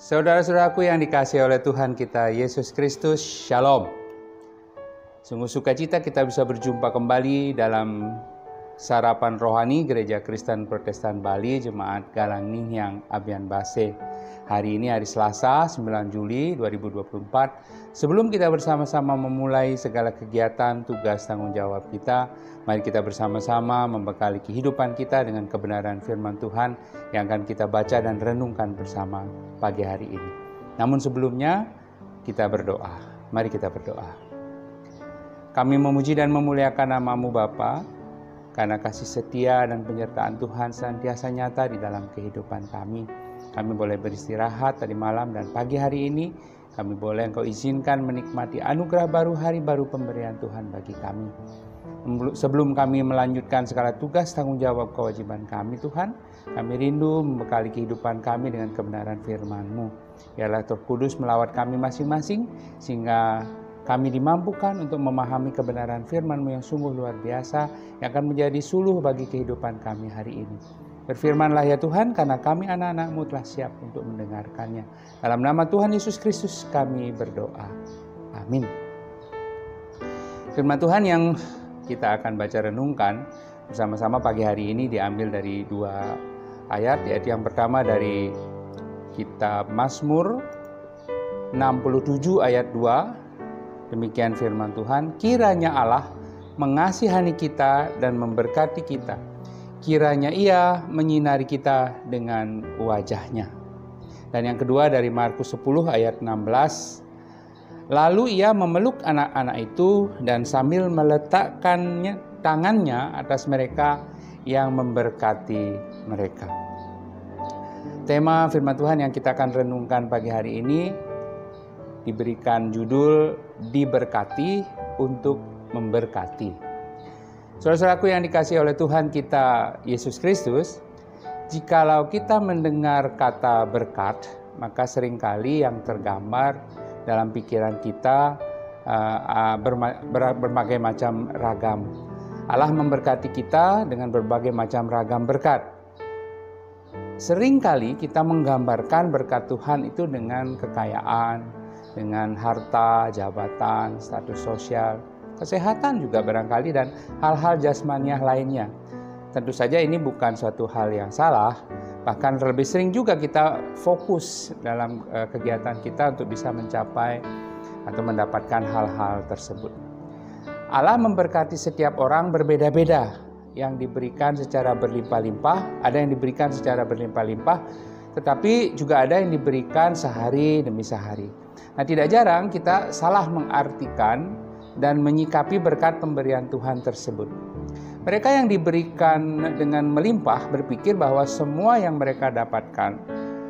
Saudara-saudaraku yang dikasihi oleh Tuhan kita Yesus Kristus, Shalom. Sungguh sukacita kita bisa berjumpa kembali dalam sarapan rohani Gereja Kristen Protestan Bali, Jemaat Galang Ningyang Abian Base. Hari ini hari Selasa, 9 Juli 2024. Sebelum kita bersama-sama memulai segala kegiatan, tugas, tanggung jawab kita, mari kita bersama-sama membekali kehidupan kita dengan kebenaran firman Tuhan yang akan kita baca dan renungkan bersama pagi hari ini. Namun sebelumnya, kita berdoa. Mari kita berdoa. Kami memuji dan memuliakan nama-Mu Bapa, karena kasih setia dan penyertaan Tuhan senantiasa nyata di dalam kehidupan kami. Kami boleh beristirahat tadi malam dan pagi hari ini. Kami boleh Engkau izinkan menikmati anugerah baru, hari baru pemberian Tuhan bagi kami. Sebelum kami melanjutkan segala tugas, tanggung jawab, kewajiban kami Tuhan, kami rindu membekali kehidupan kami dengan kebenaran firman-Mu. Biarlah Roh Kudus melawat kami masing-masing, sehingga kami dimampukan untuk memahami kebenaran firman-Mu yang sungguh luar biasa, yang akan menjadi suluh bagi kehidupan kami hari ini. Berfirmanlah ya Tuhan, karena kami anak-anak-Mu telah siap untuk mendengarkannya. Dalam nama Tuhan Yesus Kristus kami berdoa. Amin. Firman Tuhan yang kita akan baca renungkan bersama-sama pagi hari ini diambil dari dua ayat, yaitu yang pertama dari kitab Mazmur 67 ayat 2. Demikian firman Tuhan, kiranya Allah mengasihani kita dan memberkati kita. Kiranya Ia menyinari kita dengan wajah-Nya. Dan yang kedua dari Markus 10 ayat 16. Lalu Ia memeluk anak-anak itu dan sambil meletakkan tangannya atas mereka yang memberkati mereka. Tema firman Tuhan yang kita akan renungkan pagi hari ini diberikan judul diberkati untuk memberkati. Saudara-saudaraku yang dikasihi oleh Tuhan kita Yesus Kristus, jikalau kita mendengar kata berkat, maka seringkali yang tergambar dalam pikiran kita berbagai macam ragam. Allah memberkati kita dengan berbagai macam ragam berkat. Seringkali kita menggambarkan berkat Tuhan itu dengan kekayaan, dengan harta, jabatan, status sosial, kesehatan juga barangkali, dan hal-hal jasmaniah lainnya. Tentu saja ini bukan suatu hal yang salah, bahkan lebih sering juga kita fokus dalam kegiatan kita untuk bisa mencapai atau mendapatkan hal-hal tersebut. Allah memberkati setiap orang berbeda-beda, yang diberikan secara berlimpah-limpah, ada yang diberikan secara berlimpah-limpah, tetapi juga ada yang diberikan sehari demi sehari. Nah, tidak jarang kita salah mengartikan dan menyikapi berkat pemberian Tuhan tersebut. Mereka yang diberikan dengan melimpah berpikir bahwa semua yang mereka dapatkan,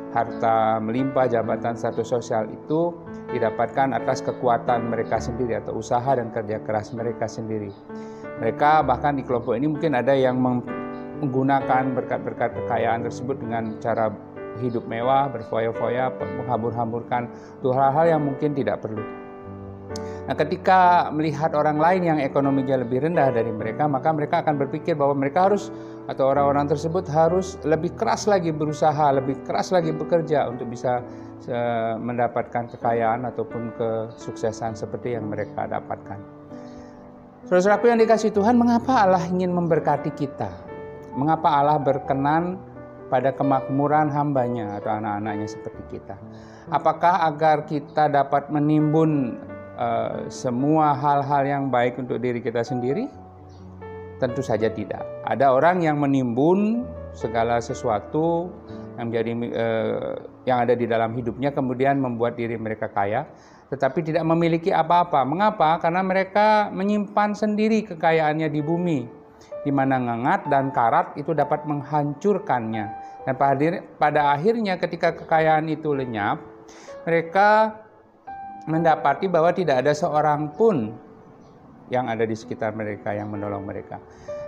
harta melimpah, jabatan, status sosial itu didapatkan atas kekuatan mereka sendiri atau usaha dan kerja keras mereka sendiri. Mereka bahkan di kelompok ini mungkin ada yang menggunakan berkat-berkat kekayaan tersebut dengan cara hidup mewah, berfoya-foya, menghambur-hamburkan untuk hal-hal yang mungkin tidak perlu. Nah, ketika melihat orang lain yang ekonominya lebih rendah dari mereka, maka mereka akan berpikir bahwa mereka harus, atau orang-orang tersebut harus lebih keras lagi berusaha, lebih keras lagi bekerja untuk bisa mendapatkan kekayaan ataupun kesuksesan seperti yang mereka dapatkan. Saudara-saudaraku yang dikasihi Tuhan, mengapa Allah ingin memberkati kita? Mengapa Allah berkenan pada kemakmuran hamba-Nya atau anak-anaknya seperti kita? Apakah agar kita dapat menimbun semua hal-hal yang baik untuk diri kita sendiri? Tentu saja tidak. Ada orang yang menimbun segala sesuatu yang ada di dalam hidupnya, kemudian membuat diri mereka kaya, tetapi tidak memiliki apa-apa. Mengapa? Karena mereka menyimpan sendiri kekayaannya di bumi, di mana ngengat dan karat itu dapat menghancurkannya. Dan pada akhirnya ketika kekayaan itu lenyap, mereka mendapati bahwa tidak ada seorang pun yang ada di sekitar mereka yang menolong mereka.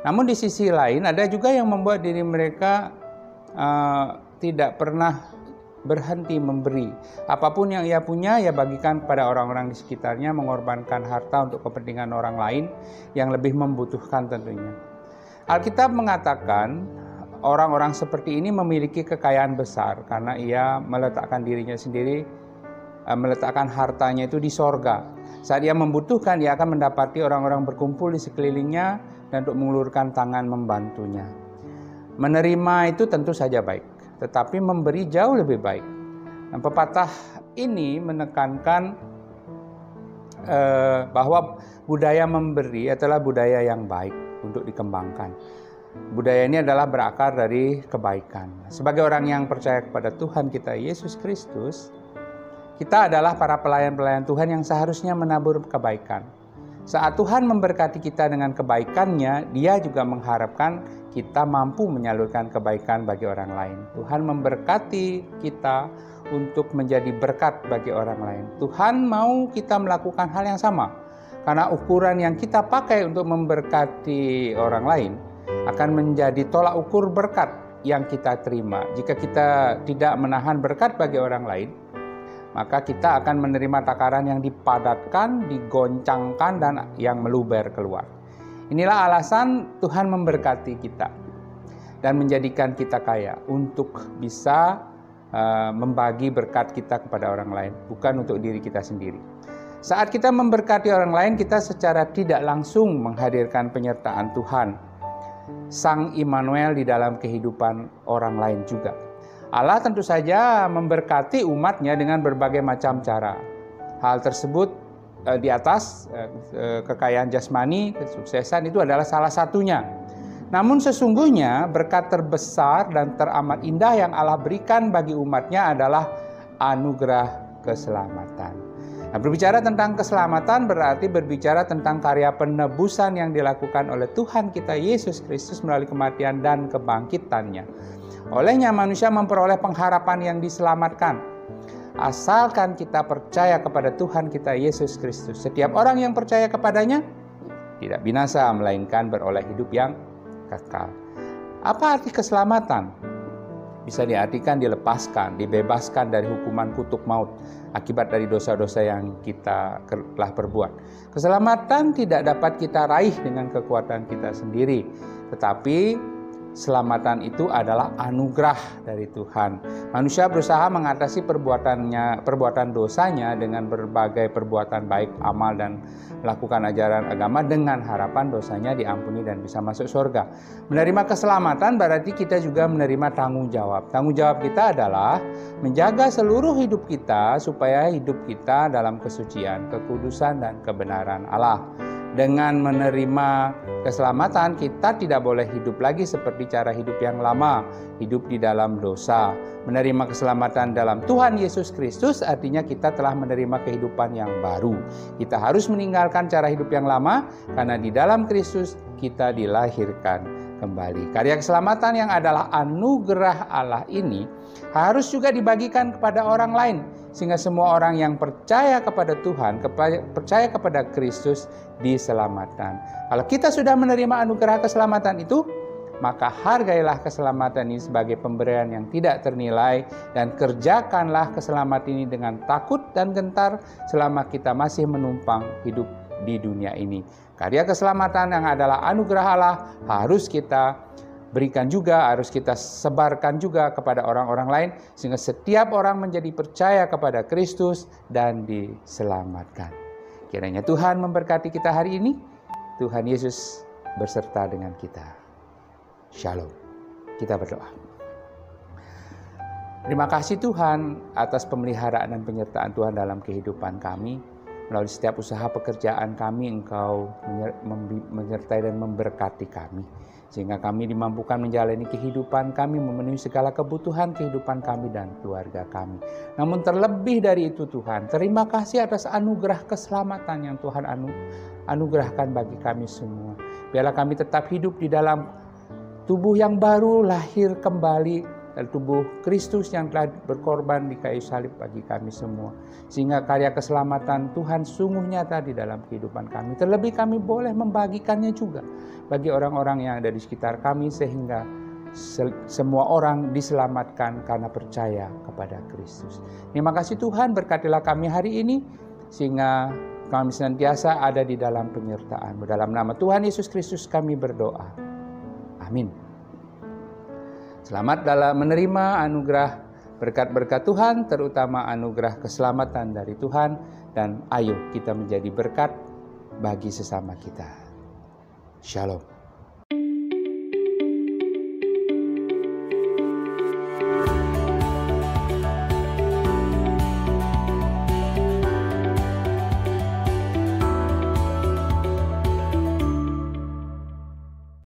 Namun di sisi lain ada juga yang membuat diri mereka tidak pernah berhenti memberi. Apapun yang ia punya, ia bagikan kepada orang-orang di sekitarnya, mengorbankan harta untuk kepentingan orang lain yang lebih membutuhkan tentunya. Alkitab mengatakan orang-orang seperti ini memiliki kekayaan besar karena ia meletakkan dirinya sendiri, meletakkan hartanya itu di sorga. Saat ia membutuhkan, ia akan mendapati orang-orang berkumpul di sekelilingnya dan untuk mengulurkan tangan membantunya. Menerima itu tentu saja baik, tetapi memberi jauh lebih baik. Nah, pepatah ini menekankan bahwa budaya memberi adalah budaya yang baik untuk dikembangkan. Budaya ini adalah berakar dari kebaikan. Sebagai orang yang percaya kepada Tuhan kita Yesus Kristus, kita adalah para pelayan-pelayan Tuhan yang seharusnya menabur kebaikan. Saat Tuhan memberkati kita dengan kebaikannya, Dia juga mengharapkan kita mampu menyalurkan kebaikan bagi orang lain. Tuhan memberkati kita untuk menjadi berkat bagi orang lain. Tuhan mau kita melakukan hal yang sama. Karena ukuran yang kita pakai untuk memberkati orang lain akan menjadi tolak ukur berkat yang kita terima. Jika kita tidak menahan berkat bagi orang lain, maka kita akan menerima takaran yang dipadatkan, digoncangkan, dan yang meluber keluar. Inilah alasan Tuhan memberkati kita dan menjadikan kita kaya untuk bisa membagi berkat kita kepada orang lain, bukan untuk diri kita sendiri. Saat kita memberkati orang lain, kita secara tidak langsung menghadirkan penyertaan Tuhan, Sang Immanuel, di dalam kehidupan orang lain juga. Allah tentu saja memberkati umatnya dengan berbagai macam cara. Hal tersebut di atas kekayaan jasmani, kesuksesan itu adalah salah satunya. Namun sesungguhnya berkat terbesar dan teramat indah yang Allah berikan bagi umatnya adalah anugerah keselamatan. Nah, berbicara tentang keselamatan berarti berbicara tentang karya penebusan yang dilakukan oleh Tuhan kita Yesus Kristus melalui kematian dan kebangkitannya. Olehnya manusia memperoleh pengharapan yang diselamatkan. Asalkan kita percaya kepada Tuhan kita Yesus Kristus. Setiap orang yang percaya kepadanya tidak binasa, melainkan beroleh hidup yang kekal. Apa arti keselamatan? Bisa diartikan dilepaskan, dibebaskan dari hukuman kutuk maut akibat dari dosa-dosa yang kita telah perbuat. Keselamatan tidak dapat kita raih dengan kekuatan kita sendiri, tetapi keselamatan itu adalah anugerah dari Tuhan. Manusia berusaha mengatasi perbuatan dosanya dengan berbagai perbuatan baik, amal, dan melakukan ajaran agama dengan harapan dosanya diampuni dan bisa masuk surga. Menerima keselamatan berarti kita juga menerima tanggung jawab. Tanggung jawab kita adalah menjaga seluruh hidup kita supaya hidup kita dalam kesucian, kekudusan, dan kebenaran Allah. Dengan menerima keselamatan, kita tidak boleh hidup lagi seperti cara hidup yang lama, hidup di dalam dosa. Menerima keselamatan dalam Tuhan Yesus Kristus artinya kita telah menerima kehidupan yang baru. Kita harus meninggalkan cara hidup yang lama karena di dalam Kristus kita dilahirkan kembali. Karya keselamatan yang adalah anugerah Allah ini harus juga dibagikan kepada orang lain, sehingga semua orang yang percaya kepada Tuhan, percaya kepada Kristus diselamatkan. Kalau kita sudah menerima anugerah keselamatan itu, maka hargailah keselamatan ini sebagai pemberian yang tidak ternilai dan kerjakanlah keselamatan ini dengan takut dan gentar selama kita masih menumpang hidup di dunia ini. Karya keselamatan yang adalah anugerah Allah harus kita berikan juga, harus kita sebarkan juga kepada orang-orang lain, sehingga setiap orang menjadi percaya kepada Kristus dan diselamatkan. Kiranya Tuhan memberkati kita hari ini. Tuhan Yesus berserta dengan kita. Shalom. Kita berdoa. Terima kasih Tuhan atas pemeliharaan dan penyertaan Tuhan dalam kehidupan kami. Melalui setiap usaha pekerjaan kami, Engkau menyertai dan memberkati kami. Sehingga kami dimampukan menjalani kehidupan kami, memenuhi segala kebutuhan kehidupan kami dan keluarga kami. Namun terlebih dari itu Tuhan, terima kasih atas anugerah keselamatan yang Tuhan anugerahkan bagi kami semua. Biarlah kami tetap hidup di dalam tubuh yang baru, lahir kembali dari tubuh Kristus yang telah berkorban di kayu salib bagi kami semua. Sehingga karya keselamatan Tuhan sungguh nyata di dalam kehidupan kami. Terlebih kami boleh membagikannya juga bagi orang-orang yang ada di sekitar kami, sehingga semua orang diselamatkan karena percaya kepada Kristus. Terima kasih Tuhan, berkatilah kami hari ini, sehingga kami senantiasa ada di dalam penyertaan-Mu. Dalam nama Tuhan Yesus Kristus kami berdoa. Amin. Selamat dalam menerima anugerah berkat-berkat Tuhan, terutama anugerah keselamatan dari Tuhan, dan ayo kita menjadi berkat bagi sesama kita. Shalom.